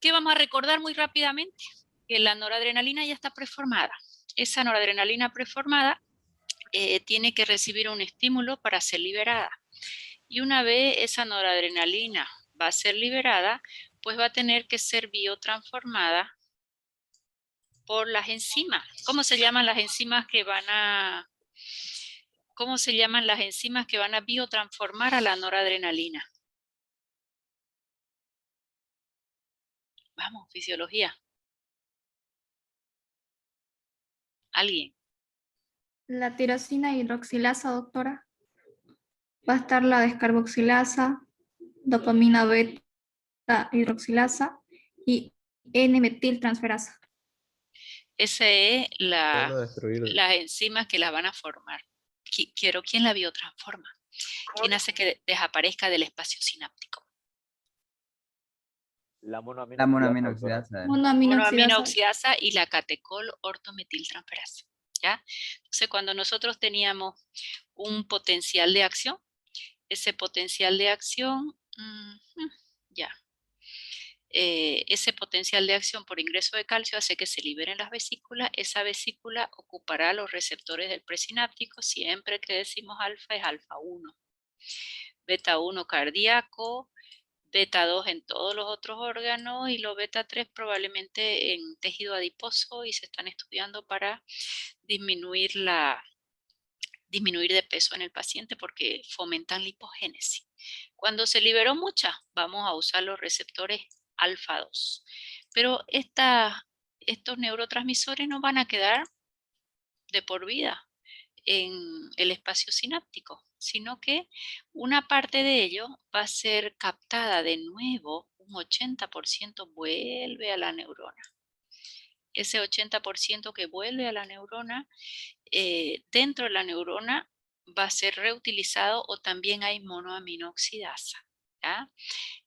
¿Qué vamos a recordar muy rápidamente? Que la noradrenalina ya está preformada. Esa noradrenalina preformada tiene que recibir un estímulo para ser liberada. Y una vez esa noradrenalina va a ser liberada, pues va a tener que ser biotransformada por las enzimas. ¿Cómo se llaman las enzimas que van a biotransformar a la noradrenalina? Vamos, fisiología. ¿Alguien? La tirosina hidroxilasa, doctora. Va a estar la descarboxilasa, dopamina beta hidroxilasa y N-metiltransferasa. Esa es Van a destruir. las enzimas que la van a formar. ¿Quién la biotransforma? ¿Quién hace que desaparezca del espacio sináptico? La Monoaminoxidasa. Monoaminoxidasa y la catecol ortometiltransferasa. ¿Ya? Entonces, cuando nosotros teníamos un potencial de acción, ese potencial de acción, ese potencial de acción por ingreso de calcio hace que se liberen las vesículas. Esa vesícula ocupará los receptores del presináptico. Siempre que decimos alfa es alfa 1. Beta 1 cardíaco, beta 2 en todos los otros órganos y los beta 3 probablemente en tejido adiposo y se están estudiando para disminuir de peso en el paciente porque fomentan lipogénesis. Cuando se liberó mucha, vamos a usar los receptores alfa 2. Pero estos neurotransmisores no van a quedar de por vida en el espacio sináptico, sino que una parte de ello va a ser captada de nuevo, un 80% vuelve a la neurona. Ese 80% que vuelve a la neurona, dentro de la neurona va a ser reutilizado o también hay monoaminoxidasa. ¿Ya?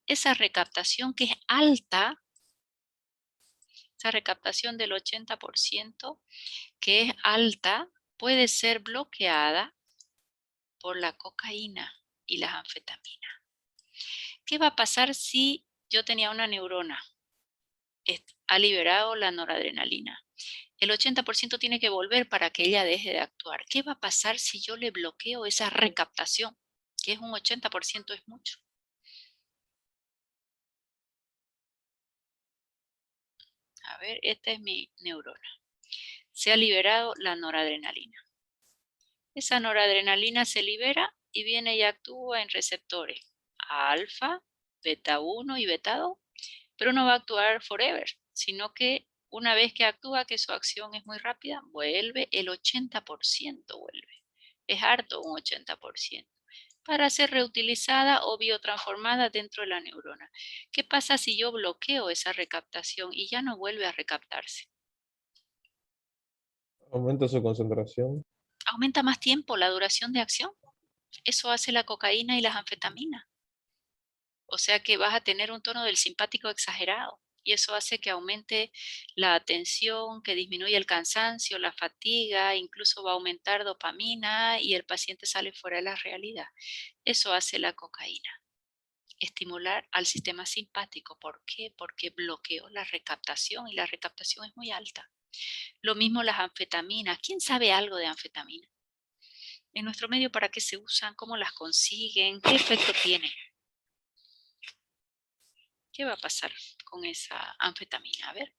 Esa recaptación que es alta, esa recaptación del 80% que es alta, puede ser bloqueada por la cocaína y las anfetaminas. ¿Qué va a pasar si yo tenía una neurona? Ha liberado la noradrenalina. El 80% tiene que volver para que ella deje de actuar. ¿Qué va a pasar si yo le bloqueo esa recaptación? Que es un 80%, es mucho. A ver, esta es mi neurona. Se ha liberado la noradrenalina. Esa noradrenalina se libera y viene y actúa en receptores alfa, beta 1 y beta 2, pero no va a actuar forever, sino que una vez que actúa, que su acción es muy rápida, vuelve, el 80% vuelve. Es harto un 80%, para ser reutilizada o biotransformada dentro de la neurona. ¿Qué pasa si yo bloqueo esa recaptación y ya no vuelve a recaptarse? Aumenta su concentración. Aumenta más tiempo la duración de acción. Eso hace la cocaína y las anfetaminas. O sea que vas a tener un tono del simpático exagerado y eso hace que aumente la tensión, que disminuya el cansancio, la fatiga, incluso va a aumentar dopamina y el paciente sale fuera de la realidad. Eso hace la cocaína. Estimular al sistema simpático. ¿Por qué? Porque bloqueó la recaptación y la recaptación es muy alta. Lo mismo las anfetaminas. ¿Quién sabe algo de anfetaminas? En nuestro medio, ¿para qué se usan? ¿Cómo las consiguen? ¿Qué efecto tienen? ¿Qué va a pasar con esa anfetamina? A ver.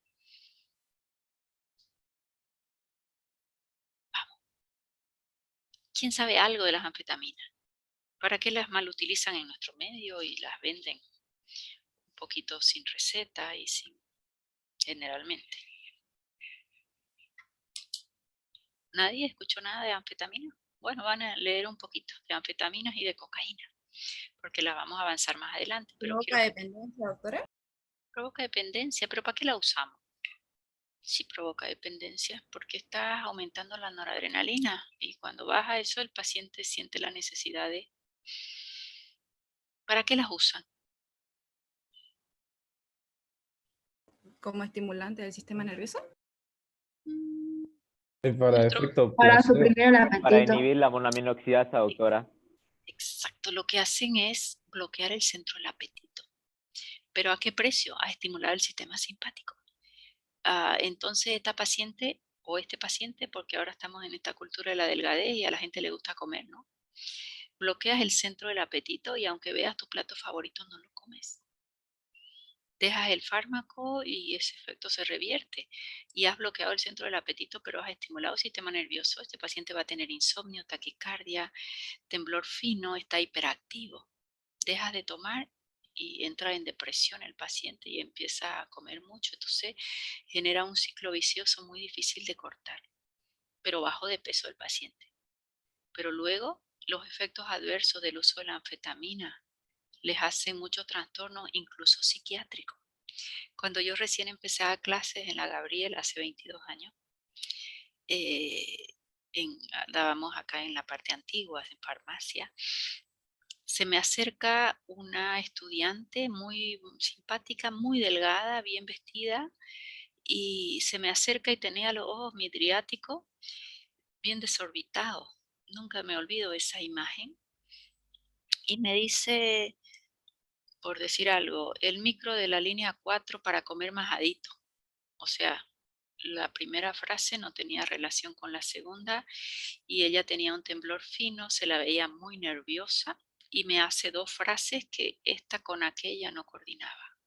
Vamos. ¿Quién sabe algo de las anfetaminas? ¿Para qué las mal utilizan en nuestro medio y las venden un poquito sin receta y sin generalmente? ¿Nadie escuchó nada de anfetamina? Bueno, van a leer un poquito de anfetaminas y de cocaína, porque las vamos a avanzar más adelante. Pero ¿Provoca dependencia, doctora? provoca dependencia, pero ¿para qué la usamos? Sí provoca dependencia, porque está aumentando la noradrenalina y cuando baja eso el paciente siente la necesidad de... ¿Para qué las usan? ¿Como estimulante del sistema nervioso? Y para Nuestro- efecto Para placebo. suprimir el Para apetito. inhibir la monoaminoxidasa, doctora. Exacto, lo que hacen es bloquear el centro del apetito. ¿Pero a qué precio? A estimular el sistema simpático. Entonces esta paciente o este paciente, porque ahora estamos en esta cultura de la delgadez y a la gente le gusta comer, ¿no? Bloqueas el centro del apetito y aunque veas tu plato favorito no lo comes. Dejas el fármaco y ese efecto se revierte. Y has bloqueado el centro del apetito, pero has estimulado el sistema nervioso. Este paciente va a tener insomnio, taquicardia, temblor fino, está hiperactivo. Dejas de tomar y entra en depresión el paciente y empieza a comer mucho. Entonces genera un ciclo vicioso muy difícil de cortar, pero bajo de peso el paciente. Pero luego los efectos adversos del uso de la anfetamina les hacen muchos trastornos, incluso psiquiátricos. Cuando yo recién empecé a dar clases en la Gabriel hace 22 años, dábamos acá en la parte antigua, en farmacia, se me acerca una estudiante muy simpática, muy delgada, bien vestida, y se me acerca y tenía los ojos midriáticos bien desorbitados. Nunca me olvido esa imagen. Y me dice, por decir algo, el micro de la línea 4 para comer majadito. O sea, la primera frase no tenía relación con la segunda y ella tenía un temblor fino, se la veía muy nerviosa y me hace dos frases que esta con aquella no coordinaba.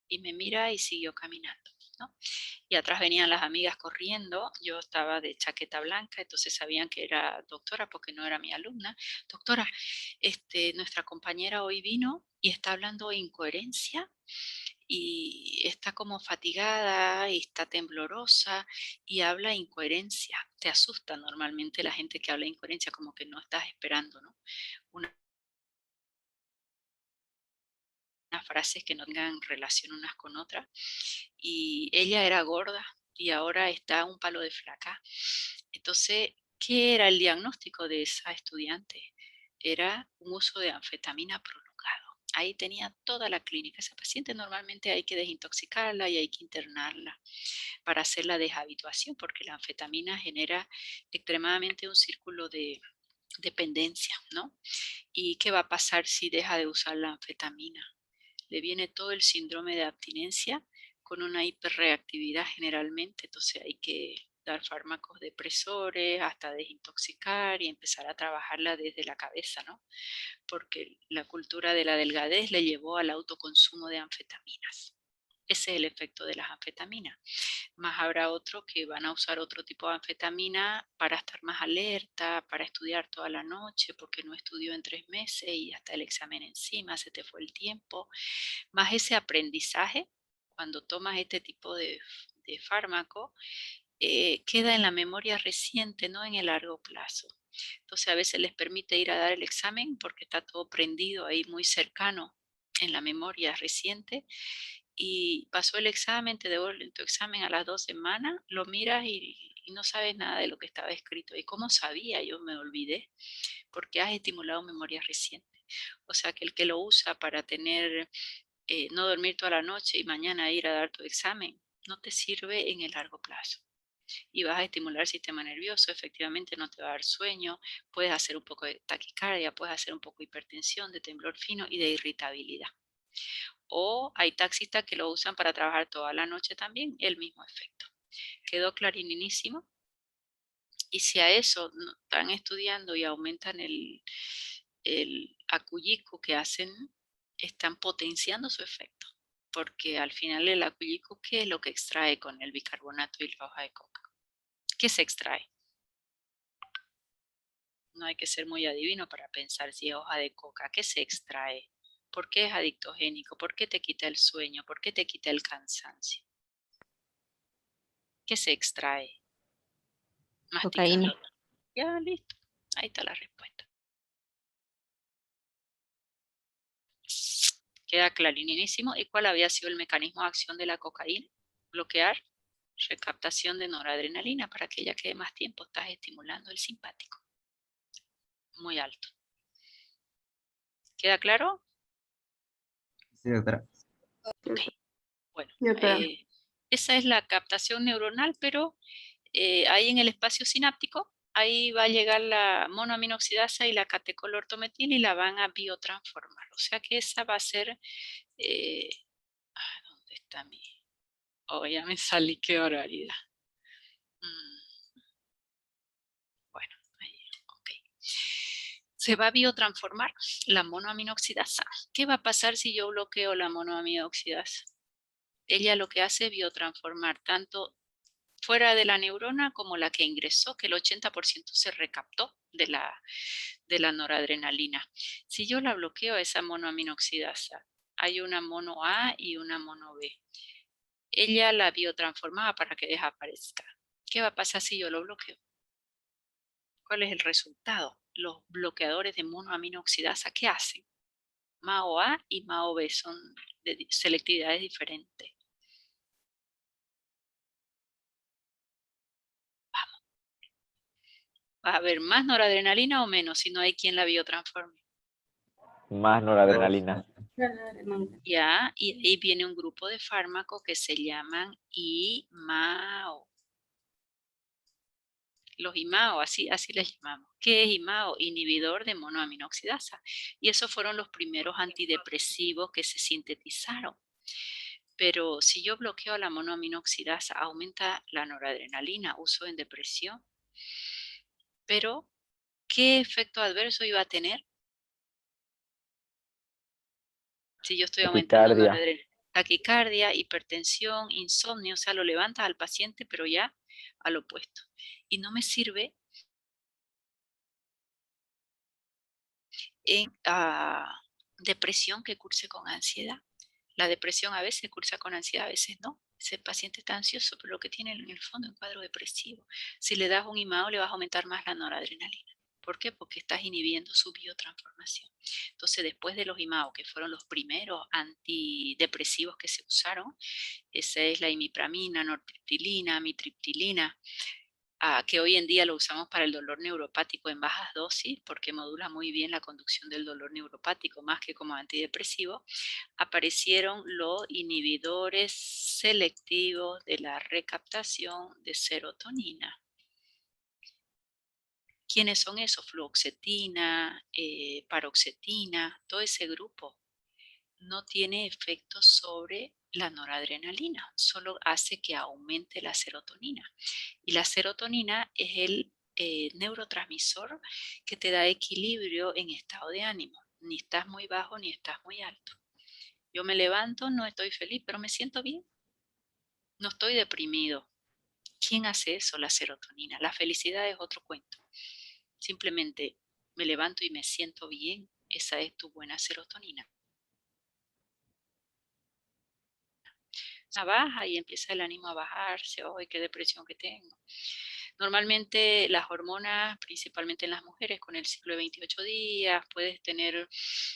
Y me mira y siguió caminando, ¿no? Y atrás venían las amigas corriendo, yo estaba de chaqueta blanca, entonces sabían que era doctora porque no era mi alumna. Doctora, nuestra compañera hoy vino y está hablando de incoherencia y está como fatigada y está temblorosa y habla incoherencia. Te asusta normalmente la gente que habla incoherencia, como que no estás esperando, ¿no? Unas frases que no tengan relación unas con otras. Y ella era gorda y ahora está un palo de flaca. Entonces, ¿qué era el diagnóstico de esa estudiante? Era un uso de anfetamina prolongado. Ahí tenía toda la clínica. Esa paciente normalmente hay que desintoxicarla y hay que internarla para hacer la deshabituación, porque la anfetamina genera extremadamente un círculo de dependencia, ¿no? ¿Y qué va a pasar si deja de usar la anfetamina? Le viene todo el síndrome de abstinencia con una hiperreactividad generalmente, entonces hay que dar fármacos depresores hasta desintoxicar y empezar a trabajarla desde la cabeza, ¿no? Porque la cultura de la delgadez le llevó al autoconsumo de anfetaminas. Ese es el efecto de las anfetaminas. Más habrá otros que van a usar otro tipo de anfetamina para estar más alerta, para estudiar toda la noche, porque no estudió en 3 meses y hasta el examen encima, se te fue el tiempo. Más ese aprendizaje, cuando tomas este tipo de fármaco, queda en la memoria reciente, no en el largo plazo. Entonces a veces les permite ir a dar el examen porque está todo prendido ahí muy cercano en la memoria reciente y pasó el examen, te devuelven tu examen a las 2 semanas, lo miras y no sabes nada de lo que estaba escrito. ¿Y cómo sabía? Yo me olvidé porque has estimulado memoria reciente. O sea que el que lo usa para tener, no dormir toda la noche y mañana ir a dar tu examen, no te sirve en el largo plazo. Y vas a estimular el sistema nervioso, efectivamente no te va a dar sueño, puedes hacer un poco de taquicardia, puedes hacer un poco de hipertensión, de temblor fino y de irritabilidad. O hay taxistas que lo usan para trabajar toda la noche también, el mismo efecto. Quedó clarinísimo. Y si a eso están estudiando y aumentan el acuyico que hacen, están potenciando su efecto. Porque al final el acuyico, ¿qué es lo que extrae con el bicarbonato y la hoja de coca? ¿Qué se extrae? No hay que ser muy adivino para pensar si es hoja de coca. ¿Qué se extrae? ¿Por qué es adictogénico? ¿Por qué te quita el sueño? ¿Por qué te quita el cansancio? ¿Qué se extrae? Masticando. Cocaína. Ya, listo. Ahí está la respuesta. Queda clarísimo. ¿Y cuál había sido el mecanismo de acción de la cocaína? Bloquear recaptación de noradrenalina para que ella quede más tiempo. Estás estimulando el simpático. Muy alto. ¿Queda claro? Sí, doctora. Ok. Bueno, Doctora. esa es la captación neuronal, pero ahí en el espacio sináptico, ahí va a llegar la monoaminoxidasa y la catecolortometil y la van a biotransformar. O sea que esa va a ser está mi? Oh, ya me salí, qué barbaridad. Bueno, ahí, ok. Se va a biotransformar la monoaminoxidasa. ¿Qué va a pasar si yo bloqueo la monoaminoxidasa? Ella lo que hace es biotransformar tanto fuera de la neurona como la que ingresó, que el 80% se recaptó de la noradrenalina. Si yo la bloqueo, esa monoaminoxidasa, hay una mono A y una mono B. Ella la biotransformaba para que desaparezca. ¿Qué va a pasar si yo lo bloqueo? ¿Cuál es el resultado? Los bloqueadores de monoaminoxidasa, ¿qué hacen? MAO A y MAO B son de selectividades diferentes. Vamos. ¿Va a haber más noradrenalina o menos si no hay quien la biotransforme? Más noradrenalina. Ya, y ahí viene un grupo de fármacos que se llaman IMAO. Los IMAO, así les llamamos. ¿Qué es IMAO? Inhibidor de monoaminoxidasa. Y esos fueron los primeros antidepresivos que se sintetizaron. Pero si yo bloqueo la monoaminoxidasa, aumenta la noradrenalina, uso en depresión. Pero, ¿qué efecto adverso iba a tener? Si yo estoy aumentando noradrenalina. Taquicardia, hipertensión, insomnio, o sea, lo levanta al paciente, pero ya al opuesto. Y no me sirve en depresión que curse con ansiedad. La depresión a veces cursa con ansiedad, a veces no. Ese paciente está ansioso, pero lo que tiene en el fondo es un cuadro depresivo. Si le das un IMAO, le vas a aumentar más la noradrenalina. ¿Por qué? Porque estás inhibiendo su biotransformación. Entonces, después de los IMAO, que fueron los primeros antidepresivos que se usaron, esa es la imipramina, nortriptilina, amitriptilina, que hoy en día lo usamos para el dolor neuropático en bajas dosis, porque modula muy bien la conducción del dolor neuropático, más que como antidepresivo, aparecieron los inhibidores selectivos de la recaptación de serotonina. ¿Quiénes son esos? Fluoxetina, paroxetina, todo ese grupo no tiene efecto sobre la noradrenalina, solo hace que aumente la serotonina. Y la serotonina es el neurotransmisor que te da equilibrio en estado de ánimo. Ni estás muy bajo ni estás muy alto. Yo me levanto, no estoy feliz, pero me siento bien. No estoy deprimido. ¿Quién hace eso? La serotonina. La felicidad es otro cuento. Simplemente me levanto y me siento bien. Esa es tu buena serotonina. Baja y empieza el ánimo a bajarse. ¡Ay, qué depresión que tengo! Normalmente las hormonas, principalmente en las mujeres, con el ciclo de 28 días, puedes tener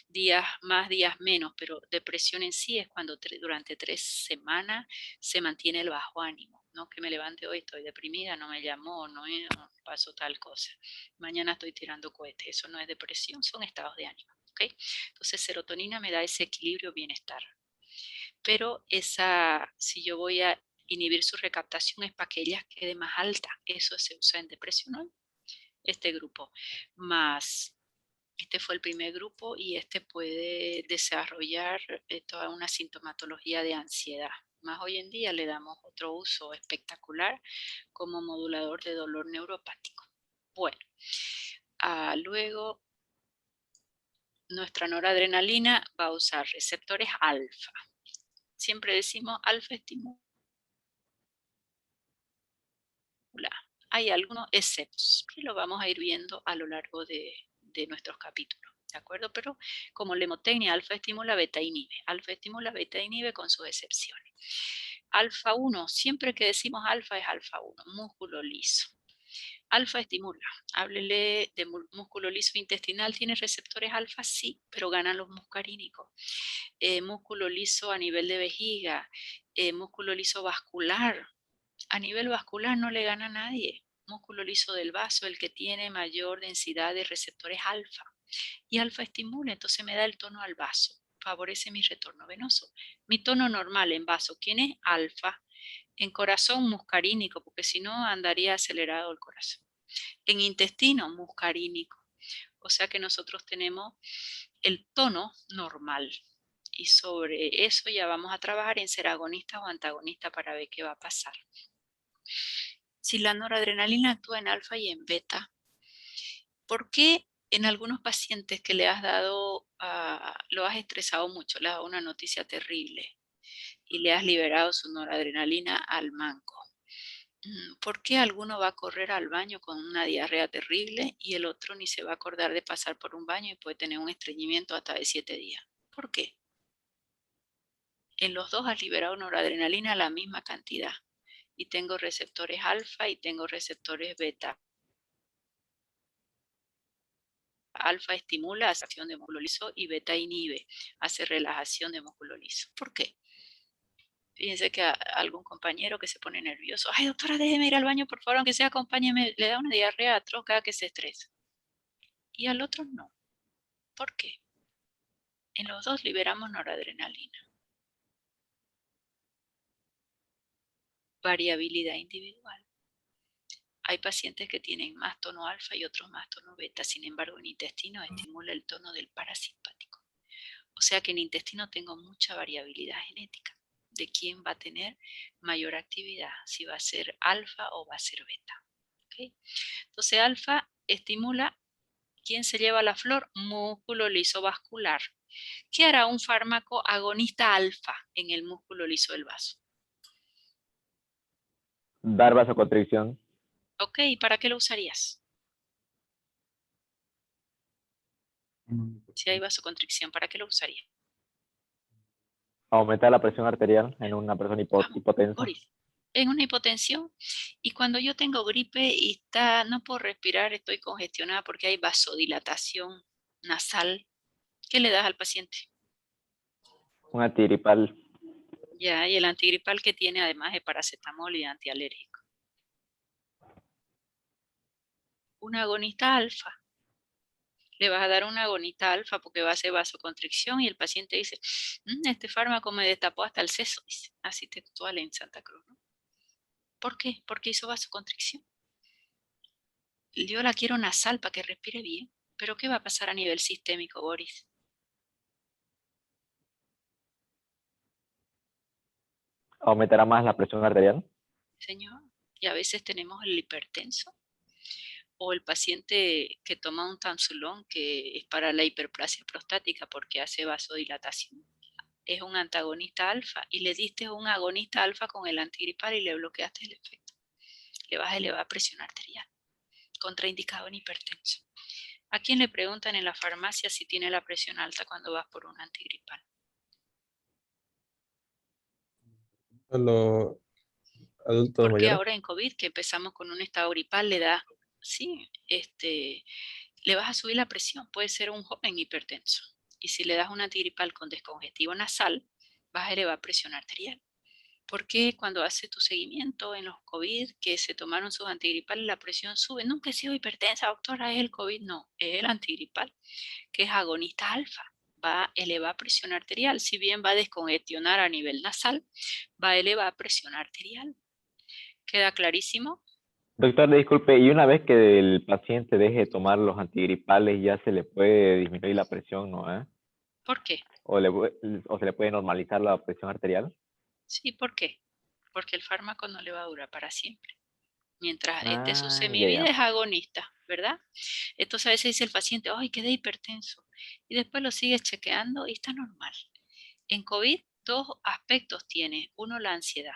días más, días menos, pero depresión en sí es cuando durante 3 semanas se mantiene el bajo ánimo, ¿no? Que me levante hoy, estoy deprimida, no me llamó, no pasó tal cosa. Mañana estoy tirando cohetes, eso no es depresión, son estados de ánimo, ¿ok? Entonces serotonina me da ese equilibrio, bienestar. Pero si yo voy a inhibir su recaptación es para que ella quede más alta. Eso se usa en depresión hoy. Este grupo. Más, este fue el primer grupo y este puede desarrollar toda una sintomatología de ansiedad. Más hoy en día le damos otro uso espectacular como modulador de dolor neuropático. Bueno, luego nuestra noradrenalina va a usar receptores alfa. Siempre decimos alfa estimula. Hay algunos exceptos que lo vamos a ir viendo a lo largo de nuestros capítulos, ¿de acuerdo? Pero como lemotecnia, alfa estimula, beta inhibe. Alfa estimula, beta inhibe con sus excepciones. Alfa 1, siempre que decimos alfa es alfa 1, músculo liso. Alfa estimula, háblele de músculo liso intestinal, ¿tiene receptores alfa? Sí, pero ganan los muscarínicos. Músculo liso a nivel de vejiga, músculo liso vascular. A nivel vascular no le gana a nadie. Músculo liso del vaso, el que tiene mayor densidad de receptores alfa. Y alfa estimula, entonces me da el tono al vaso. Favorece mi retorno venoso. Mi tono normal en vaso, ¿quién es? Alfa. En corazón, muscarínico, porque si no andaría acelerado el corazón. En intestino, muscarínico. O sea que nosotros tenemos el tono normal. Y sobre eso ya vamos a trabajar en ser agonista o antagonista para ver qué va a pasar. Si la noradrenalina actúa en alfa y en beta, ¿por qué en algunos pacientes que le has dado, lo has estresado mucho, le has dado una noticia terrible y le has liberado su noradrenalina al manco? ¿Por qué alguno va a correr al baño con una diarrea terrible y el otro ni se va a acordar de pasar por un baño y puede tener un estreñimiento hasta de 7 días? ¿Por qué? En los dos has liberado noradrenalina la misma cantidad y tengo receptores alfa y tengo receptores beta. Alfa estimula acción de músculo liso y beta inhibe, hace relajación de músculo liso. ¿Por qué? Fíjense que algún compañero que se pone nervioso, ay doctora, déjeme ir al baño por favor, aunque sea acompáñeme, le da una diarrea atroz cada que se estresa. Y al otro no. ¿Por qué? En los dos liberamos noradrenalina. Variabilidad individual. Hay pacientes que tienen más tono alfa y otros más tono beta, sin embargo en intestino estimula el tono del parasimpático. O sea que en intestino tengo mucha variabilidad genética de quién va a tener mayor actividad, si va a ser alfa o va a ser beta. ¿Okay? Entonces alfa estimula, ¿quién se lleva la flor? Músculo liso vascular. ¿Qué hará un fármaco agonista alfa en el músculo liso del vaso? Dar vasoconstricción. Ok, ¿para qué lo usarías? Si hay vasoconstricción, ¿para qué lo usarías? Aumentar la presión arterial en una persona hipotensa. Boris, en una hipotensión, y cuando yo tengo gripe y no puedo respirar, estoy congestionada porque hay vasodilatación nasal, ¿qué le das al paciente? Un antigripal. Ya, y el antigripal que tiene además de paracetamol y antialérgico. Un agonista alfa. Le vas a dar un agonista alfa porque va a hacer vasoconstricción y el paciente dice, este fármaco me destapó hasta el seso, dice, así textual en Santa Cruz, ¿no? ¿Por qué? Porque hizo vasoconstricción. Yo la quiero nasal para que respire bien. Pero ¿qué va a pasar a nivel sistémico, Boris? Aumentará más la presión arterial. Señor, y a veces tenemos el hipertenso o el paciente que toma un Tansulón que es para la hiperplasia prostática porque hace vasodilatación. Es un antagonista alfa y le diste un agonista alfa con el antigripal y le bloqueaste el efecto. Le vas a elevar presión arterial, contraindicado en hipertenso. ¿A quién le preguntan en la farmacia si tiene la presión alta cuando vas por un antigripal? A los adultos Porque mayores. ahora en COVID, que empezamos con un estado gripal, le da, sí, le vas a subir la presión, puede ser un joven hipertenso. Y si le das un antigripal con descongestivo nasal, vas a elevar presión arterial. Porque cuando hace tu seguimiento en los COVID que se tomaron sus antigripales, la presión sube? Nunca he sido hipertensa, doctora, es el COVID. No, es el antigripal, que es agonista alfa. Va a elevar presión arterial. Si bien va a descongestionar a nivel nasal, va a elevar presión arterial. ¿Queda clarísimo? Doctor, disculpe, y una vez que el paciente deje de tomar los antigripales, ya se le puede disminuir la presión, ¿no? ¿Por qué? O se le puede normalizar la presión arterial. Sí, ¿por qué? Porque el fármaco no le va a durar para siempre. Mientras esté su Ya, semivida ya. es agonista, ¿verdad? Entonces a veces dice el paciente, ¡ay, quedé hipertenso! Y después lo sigues chequeando y está normal. En COVID, dos aspectos tiene. Uno, la ansiedad,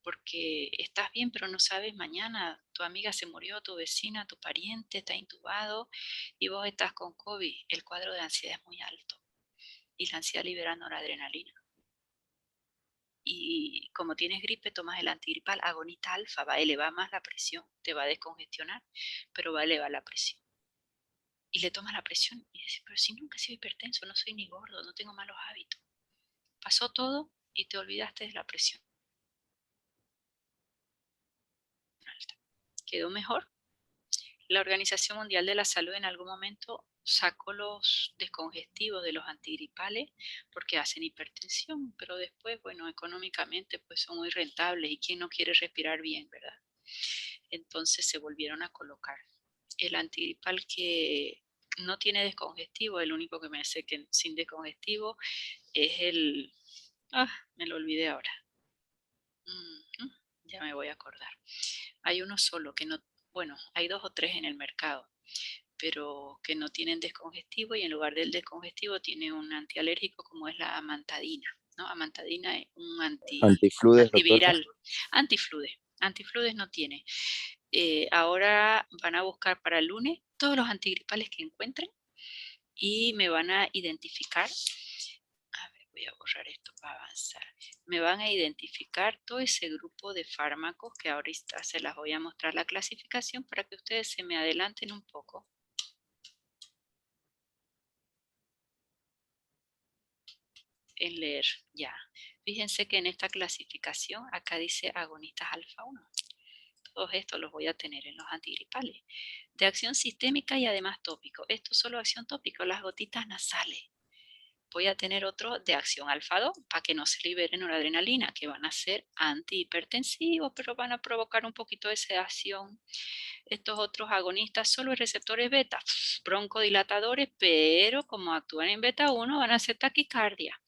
porque estás bien, pero no sabes mañana, tu amiga se murió, tu vecina, tu pariente está intubado y vos estás con COVID. El cuadro de ansiedad es muy alto y la ansiedad libera noradrenalina. Y como tienes gripe, tomas el antigripal, agonista alfa, va a elevar más la presión, te va a descongestionar, pero va a elevar la presión. Y le tomas la presión y dices, pero si nunca he sido hipertenso, no soy ni gordo, no tengo malos hábitos. Pasó todo y te olvidaste de la presión alta. ¿Quedó mejor? La Organización Mundial de la Salud en algún momento sacó los descongestivos de los antigripales porque hacen hipertensión, pero después, bueno, económicamente pues son muy rentables y quién no quiere respirar bien, ¿verdad? Entonces se volvieron a colocar. El antigripal que no tiene descongestivo, el único que me sé que sin descongestivo es el... me lo olvidé ahora. Ya me voy a acordar. Hay uno solo que no... Bueno, hay 2 o 3 en el mercado, pero que no tienen descongestivo y en lugar del descongestivo tiene un antialérgico como es la amantadina, ¿no? Amantadina es un Antifludes, doctora. antiviral. Antifludes. Antifludes no tiene. Ahora van a buscar para el lunes todos los antigripales que encuentren y me van a identificar. A ver, voy a borrar esto para avanzar. Me van a identificar todo ese grupo de fármacos que ahorita se las voy a mostrar la clasificación para que ustedes se me adelanten un poco. En leer, ya. Fíjense que en esta clasificación acá dice agonistas alfa 1. Todos estos los voy a tener en los antigripales. De acción sistémica y además tópico. Esto es solo acción tópico, las gotitas nasales. Voy a tener otro de acción alfa 2 para que no se libere noradrenalina, que van a ser antihipertensivos, pero van a provocar un poquito de sedación. Estos otros agonistas solo receptores beta, broncodilatadores, pero como actúan en beta 1 van a hacer taquicardia.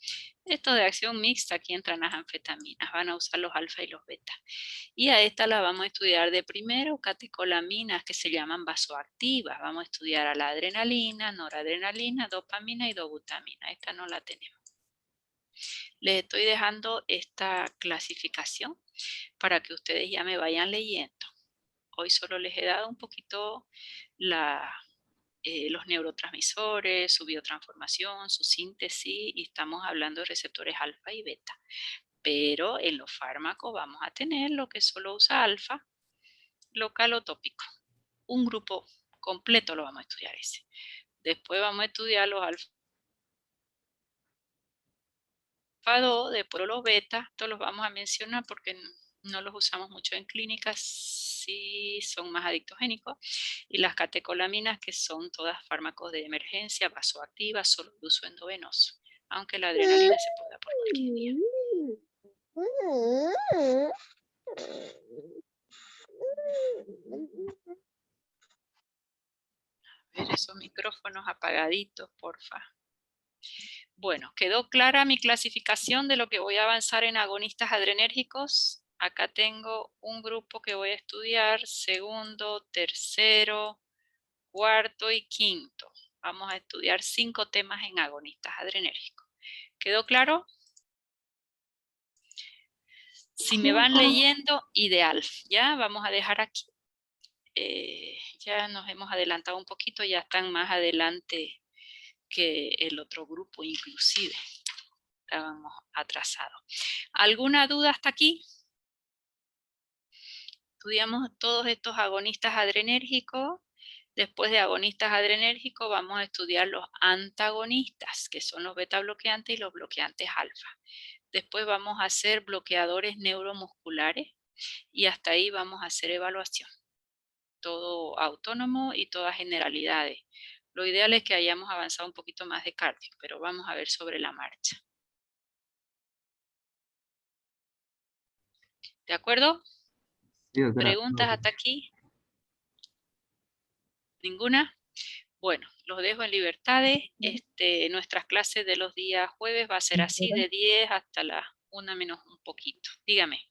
Estos de acción mixta, aquí entran las anfetaminas, van a usar los alfa y los beta. Y a esta la vamos a estudiar de primero, catecolaminas que se llaman vasoactivas. Vamos a estudiar a la adrenalina, noradrenalina, dopamina y dobutamina. Esta no la tenemos. Les estoy dejando esta clasificación para que ustedes ya me vayan leyendo. Hoy solo les he dado un poquito los neurotransmisores, su biotransformación, su síntesis, y estamos hablando de receptores alfa y beta. Pero en los fármacos vamos a tener lo que solo usa alfa, local o tópico. Un grupo completo lo vamos a estudiar ese. Después vamos a estudiar los alfa 2, después los beta, estos los vamos a mencionar porque no los usamos mucho en clínicas, sí son más adictogénicos, y las catecolaminas que son todas fármacos de emergencia, vasoactivas, solo de uso endovenoso, aunque la adrenalina se pueda por cualquier día. A ver esos micrófonos apagaditos, porfa. Bueno, ¿quedó clara mi clasificación de lo que voy a avanzar en agonistas adrenérgicos? Acá tengo un grupo que voy a estudiar, segundo, tercero, cuarto y quinto. Vamos a estudiar 5 temas en agonistas adrenérgicos. ¿Quedó claro? Si me van leyendo, ideal. Ya vamos a dejar aquí. Ya nos hemos adelantado un poquito, ya están más adelante que el otro grupo inclusive. Estábamos atrasados. ¿Alguna duda hasta aquí? Estudiamos todos estos agonistas adrenérgicos. Después de agonistas adrenérgicos vamos a estudiar los antagonistas, que son los beta bloqueantes y los bloqueantes alfa. Después vamos a hacer bloqueadores neuromusculares y hasta ahí vamos a hacer evaluación. Todo autónomo y todas generalidades. Lo ideal es que hayamos avanzado un poquito más de cardio, pero vamos a ver sobre la marcha. ¿De acuerdo? Sí, doctora. ¿Preguntas hasta aquí? ¿Ninguna? Bueno, los dejo en libertades. Nuestras clases de los días jueves va a ser así, de 10 hasta las 1 menos un poquito. Dígame.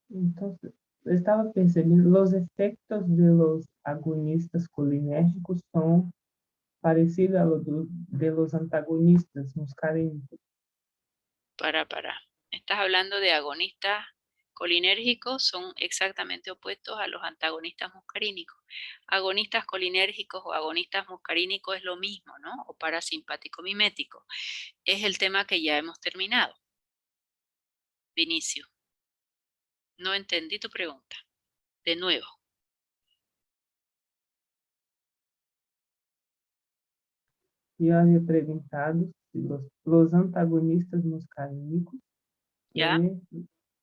Entonces, estaba pensando, los efectos de los agonistas colinérgicos son parecidos a los de los antagonistas muscarínicos. Para. Estás hablando de agonistas colinérgicos, son exactamente opuestos a los antagonistas muscarínicos. Agonistas colinérgicos o agonistas muscarínicos es lo mismo, ¿no? O parasimpático mimético. Es el tema que ya hemos terminado. Vinicio. No entendí tu pregunta. De nuevo. Yo había preguntado si los antagonistas muscarínicos ¿Ya? tienen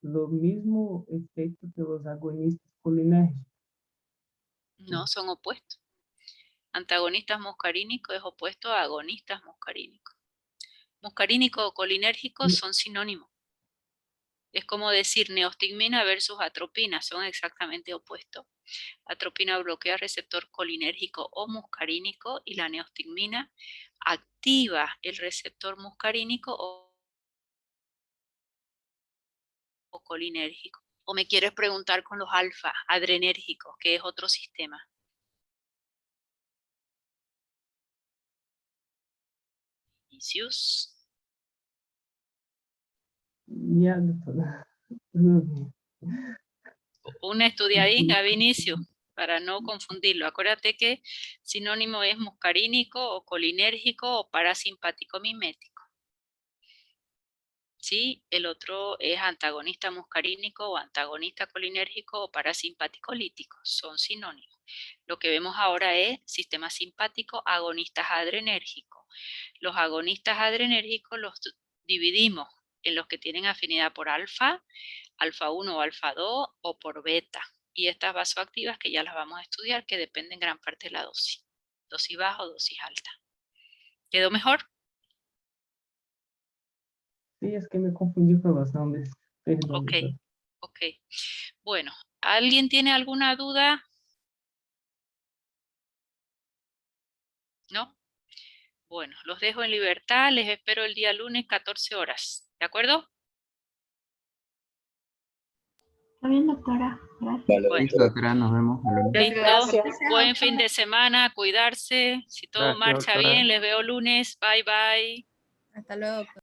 lo mismo efecto que los agonistas colinérgicos. No, son opuestos. Antagonistas muscarínicos es opuesto a agonistas muscarínicos. Muscarínico o colinérgico son sinónimos. Es como decir neostigmina versus atropina, son exactamente opuestos. Atropina bloquea receptor colinérgico o muscarínico y la neostigmina activa el receptor muscarínico o colinérgico. ¿O me quieres preguntar con los alfa adrenérgicos, que es otro sistema? Vinicius. Ya, doctora. Tudo bem. Un estudiadín a Vinicius, para no confundirlo. Acuérdate que sinónimo es muscarínico o colinérgico o parasimpático mimético. ¿Sí? El otro es antagonista muscarínico o antagonista colinérgico o parasimpático lítico. Son sinónimos. Lo que vemos ahora es sistema simpático, agonistas adrenérgicos. Los agonistas adrenérgicos los dividimos en los que tienen afinidad por alfa, alfa 1 o alfa 2 o por beta. Y estas vasoactivas que ya las vamos a estudiar, que dependen gran parte de la dosis. Dosis baja o dosis alta. ¿Quedó mejor? Sí, es que me confundí con los nombres. Perdón, Ok, doctora. ok. Bueno, ¿alguien tiene alguna duda? ¿No? Bueno, los dejo en libertad. Les espero el día lunes 14 horas. ¿De acuerdo? Está bien, doctora. Gracias. Vale, Bueno. Listo, doctora, nos vemos el lunes. Listo. Gracias. Buen fin de semana. Cuidarse. Si todo Gracias, marcha doctora. bien, les veo lunes. Bye, bye. Hasta luego.